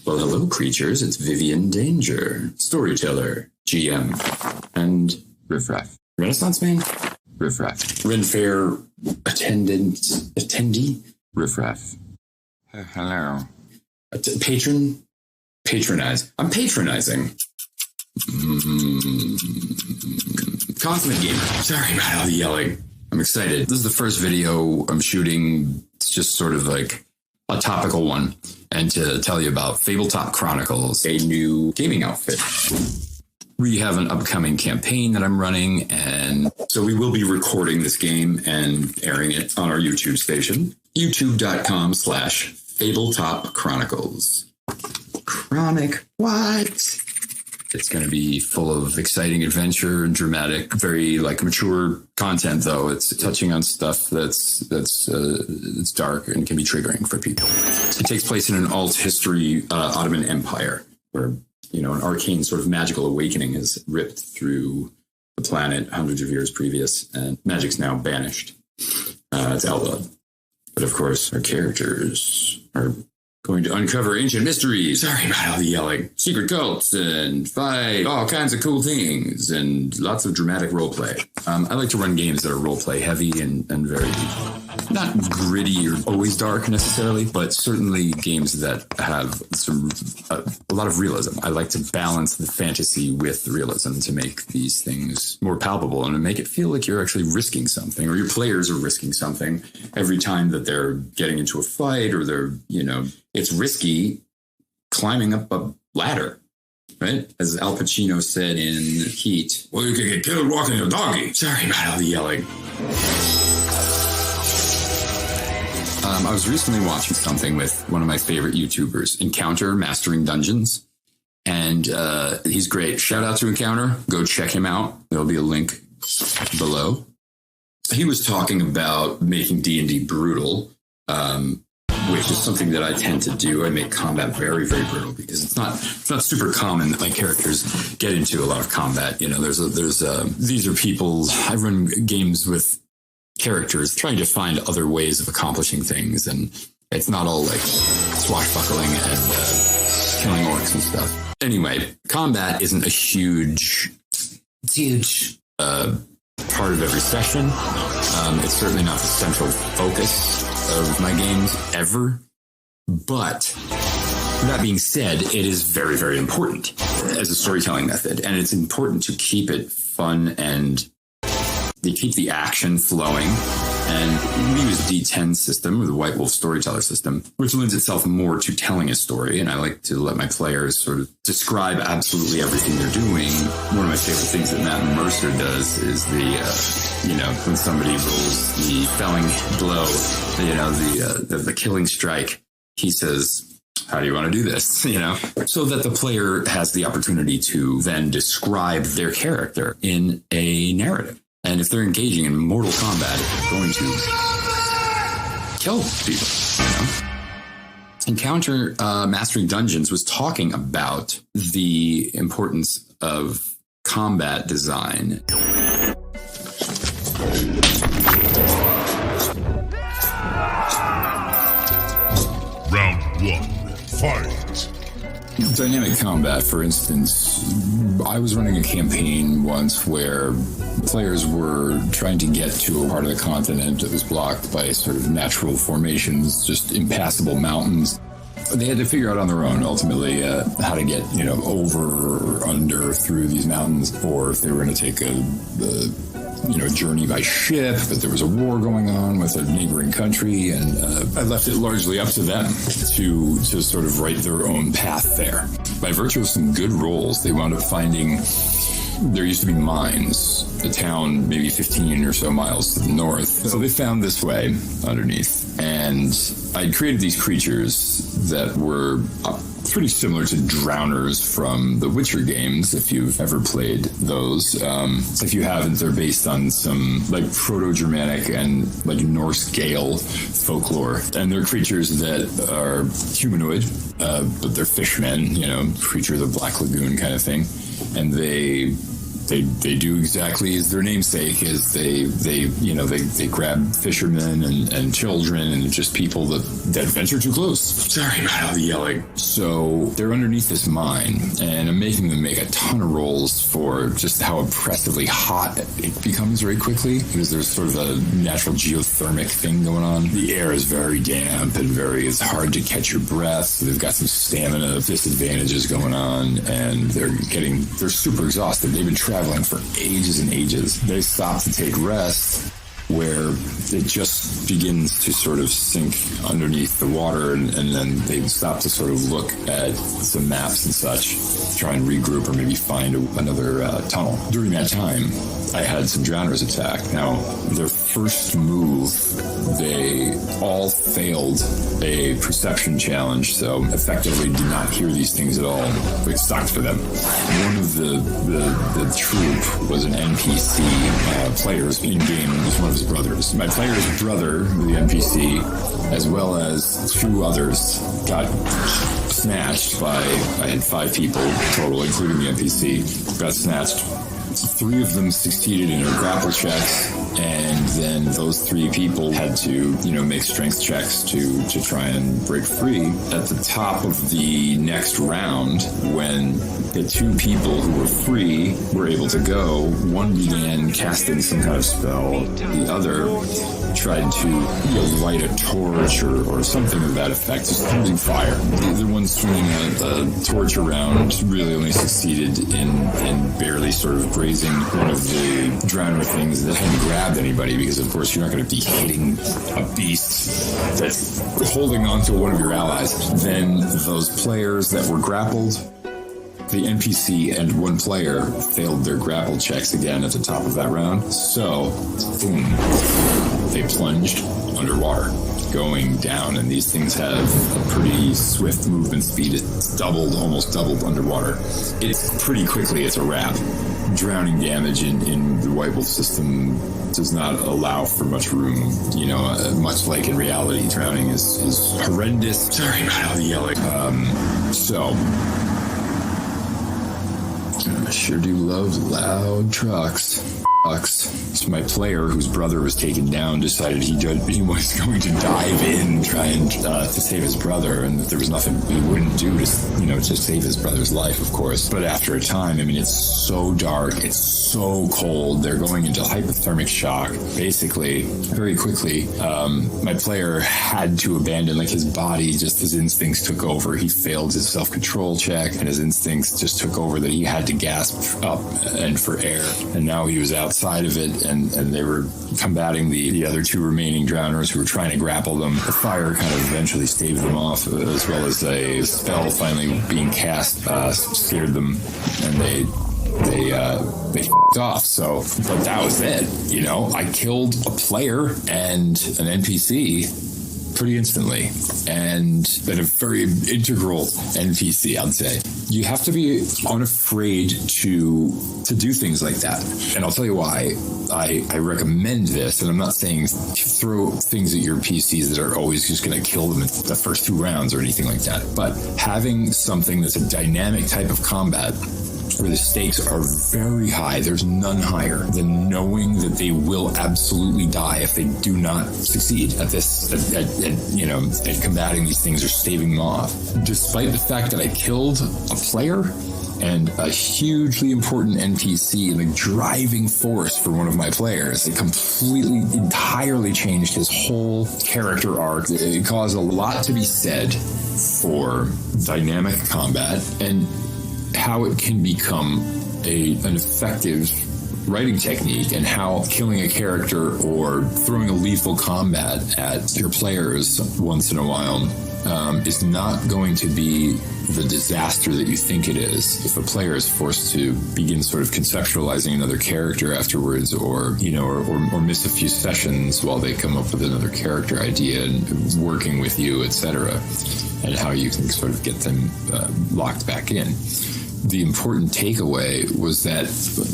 Well, hello, creatures. It's Vivian Danger, storyteller, GM, and Riffraff. Renaissance man? Riffraff. Ren Fair attendee? Riffraff. Hello. Patronize. I'm patronizing. Consummate gamer. Sorry about all the yelling. I'm excited. This is the first video I'm shooting. It's just sort of like a topical one. And to tell you about Fabletop Chronicles, a new gaming outfit. We have an upcoming campaign that I'm running, and so we will be recording this game and airing it on our YouTube station, youtube.com/Fabletop Chronicles. Chronic what? It's going to be full of exciting adventure and dramatic, very like mature content, though. It's touching on stuff that's dark and can be triggering for people. It takes place in an alt history Ottoman Empire, where an arcane sort of magical awakening has ripped through the planet hundreds of years previous, and magic's now banished. It's outlawed. But of course, our characters are going to uncover ancient mysteries. Sorry about all the yelling. Secret cults and fight all kinds of cool things and lots of dramatic roleplay. I like to run games that are roleplay heavy and very not gritty or always dark necessarily, but certainly games that have a lot of realism. I like to balance the fantasy with the realism to make these things more palpable and to make it feel like you're actually risking something, or your players are risking something every time that they're getting into a fight, or they're, it's risky climbing up a ladder, right? As Al Pacino said in Heat, well, you could get killed walking a doggy. Sorry about all the yelling. I was recently watching something with one of my favorite YouTubers, Encounter Mastering Dungeons, and he's great. Shout out to Encounter. Go check him out. There'll be a link below. He was talking about making D&D brutal, which is something that I tend to do. I make combat very, very brutal because it's not super common that my characters get into a lot of combat. These are people. I run games with characters trying to find other ways of accomplishing things, and it's not all like swashbuckling and killing orcs and stuff. Anyway, combat isn't a huge part of every session. It's certainly not the central focus of my games ever, but that being said, it is very, very important as a storytelling method, and it's important to keep it fun and they keep the action flowing. And we use D10 system, or the White Wolf storyteller system, which lends itself more to telling a story. And I like to let my players sort of describe absolutely everything they're doing. One of my favorite things that Matt Mercer does is when somebody rolls the felling blow, the killing strike, he says, how do you want to do this? So that the player has the opportunity to then describe their character in a narrative. And if they're engaging in mortal combat, they're going to kill people. Encounter Mastering Dungeons was talking about the importance of combat design. Round 1, fight. Dynamic combat, for instance, I was running a campaign once where players were trying to get to a part of the continent that was blocked by sort of natural formations, just impassable mountains. They had to figure out on their own, ultimately, how to get, over or under through these mountains, or if they were going to take a journey by ship, but there was a war going on with a neighboring country, and I left it largely up to them to sort of write their own path there. By virtue of some good rolls, they wound up finding there used to be mines, a town maybe 15 or so miles to the north. So they found this way underneath, and I'd created these creatures that were pretty similar to drowners from the Witcher games, if you've ever played those. If you haven't, they're based on some like Proto-Germanic and like Norse Gael folklore. And they're creatures that are humanoid, but they're fishmen, creature of the Black Lagoon kind of thing. And they they do exactly as their namesake is. They grab fishermen and children and just people that venture too close. Sorry about all the yelling. So they're underneath this mine, and I'm making them make a ton of rolls for just how impressively hot it becomes very quickly, because there's sort of a natural geothermic thing going on. The air is very damp and it's hard to catch your breath. So they've got some stamina disadvantages going on, and they're super exhausted. They've been traveling for ages and ages. They stop to take rest, where it just begins to sort of sink underneath the water, and then they stop to sort of look at some maps and such, try and regroup or maybe find another tunnel. During that time, I had some drowners attack. Now, their first move, they all failed a perception challenge, so effectively did not hear these things at all. It sucked for them. One of the troop was an NPC players in-game. It was one of his brothers. My player's brother, the NPC, as well as two others, got snatched by, I had 5 people total, including the NPC, got snatched. 3 of them succeeded in their grapple checks, and then those 3 people had to, make strength checks to try and break free. At the top of the next round, when the 2 people who were free were able to go, one began casting some kind of spell. The other tried to light a torch or something of that effect, just using fire. The one swinging a torch around really only succeeded in barely sort of grazing one of the drowner things that hadn't grabbed anybody, because of course you're not going to be hitting a beast that's holding on to one of your allies. Then those players that were grappled, the NPC and one player failed their grapple checks again at the top of that round. So, boom, they plunged underwater, going down, and these things have a pretty swift movement speed. It's almost doubled underwater. It's pretty quickly, it's a wrap. Drowning damage in the White Wolf system does not allow for much room. Much like in reality, drowning is horrendous. Sorry about all the yelling. I sure do love loud trucks. So my player, whose brother was taken down, decided he was going to dive in, try and to save his brother, and that there was nothing he wouldn't do to save his brother's life, of course. But after a time, it's so dark, it's so cold, they're going into hypothermic shock, basically, very quickly. My player had to abandon, his body, just his instincts took over. He failed his self-control check, and his instincts just took over that he had to gasp up and for air, and now he was outside of it, and they were combating the other 2 remaining drowners who were trying to grapple them. The fire kind of eventually staved them off, as well as a spell finally being cast scared them, and they f***ed off. So, but that was it. I killed a player and an NPC pretty instantly, and been a very integral NPC, I'd say. You have to be unafraid to do things like that. And I'll tell you why I recommend this, and I'm not saying throw things at your PCs that are always just going to kill them in the first 2 rounds or anything like that. But having something that's a dynamic type of combat where the stakes are very high, there's none higher than knowing that they will absolutely die if they do not succeed at this, at combating these things or staving them off. Despite the fact that I killed a player and a hugely important NPC and a driving force for one of my players, it completely, entirely changed his whole character arc. It caused a lot to be said for dynamic combat and how it can become an effective writing technique, and how killing a character or throwing a lethal combat at your players once in a while is not going to be the disaster that you think it is. If a player is forced to begin sort of conceptualizing another character afterwards, or miss a few sessions while they come up with another character idea and working with you, etc., and how you can sort of get them locked back in. The important takeaway was that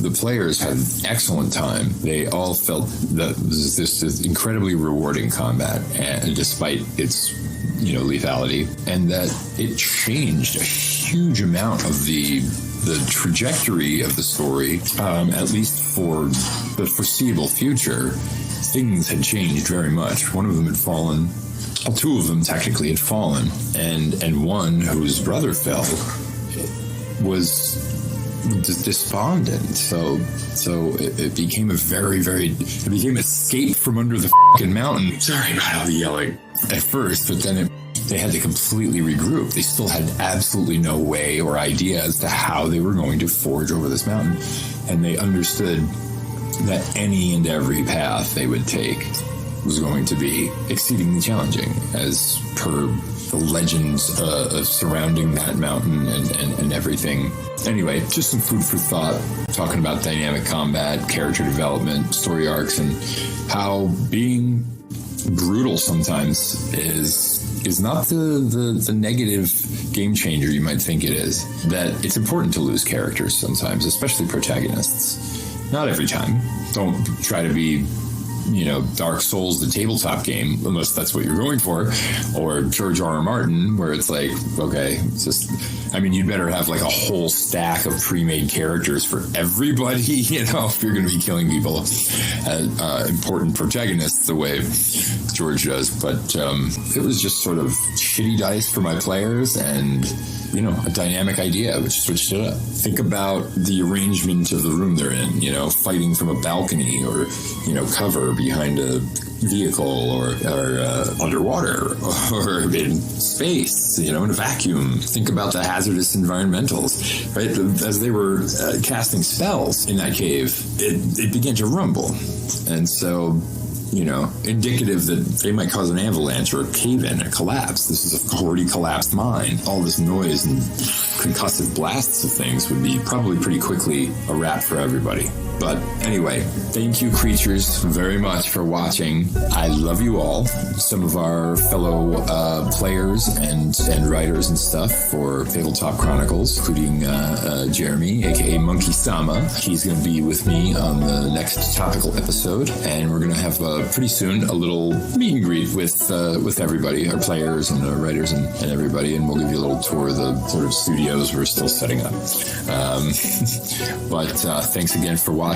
the players had an excellent time. They all felt that this is incredibly rewarding combat, and despite its lethality, and that it changed a huge amount of the the trajectory of the story, at least for the foreseeable future, things had changed very much. One of them had fallen. Well, two of them technically had fallen, and one whose brother fell was despondent. So it became it became escape from under the fucking mountain. Sorry about all the yelling at first, but then they had to completely regroup. They still had absolutely no way or idea as to how they were going to forge over this mountain, and they understood that any and every path they would take was going to be exceedingly challenging, as per the legends surrounding that mountain and everything. Anyway, just some food for thought, talking about dynamic combat, character development, story arcs, and how being brutal sometimes is not the negative game changer you might think it is. That it's important to lose characters sometimes, especially protagonists. Not every time. Don't try to be, Dark Souls, the tabletop game, unless that's what you're going for, or George R.R. Martin, where it's like, okay, it's just, you'd better have like a whole stack of pre-made characters for everybody, if you're going to be killing people, important protagonists the way George does. But it was just sort of shitty dice for my players and, a dynamic idea, which switched it up. Think about the arrangement of the room they're in, fighting from a balcony or, cover behind a vehicle or underwater or in space, in a vacuum. Think about the hazardous environmentals, right? As they were casting spells in that cave, it began to rumble. And so, indicative that they might cause an avalanche or a cave-in, a collapse. This is a already collapsed mine. All this noise and concussive blasts of things would be probably pretty quickly a wrap for everybody. But anyway, thank you, creatures, very much for watching. I love you all. Some of our fellow players and writers and stuff for Tabletop Chronicles, including Jeremy, aka Monkey Sama. He's going to be with me on the next topical episode, and we're going to have pretty soon a little meet and greet with everybody, our players and our writers and everybody, and we'll give you a little tour of the sort of studios we're still setting up. But thanks again for watching.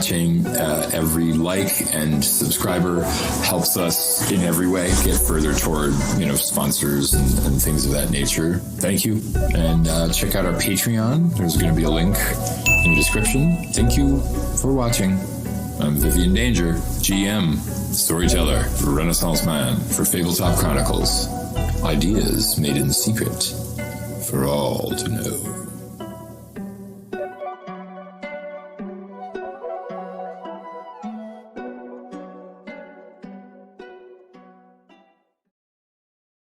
Every like and subscriber helps us in every way get further toward, sponsors and things of that nature. Thank you. And check out our Patreon. There's going to be a link in the description. Thank you for watching. I'm Vivian Danger, GM, storyteller, Renaissance man for Tabletop Chronicles. Ideas made in secret for all to know.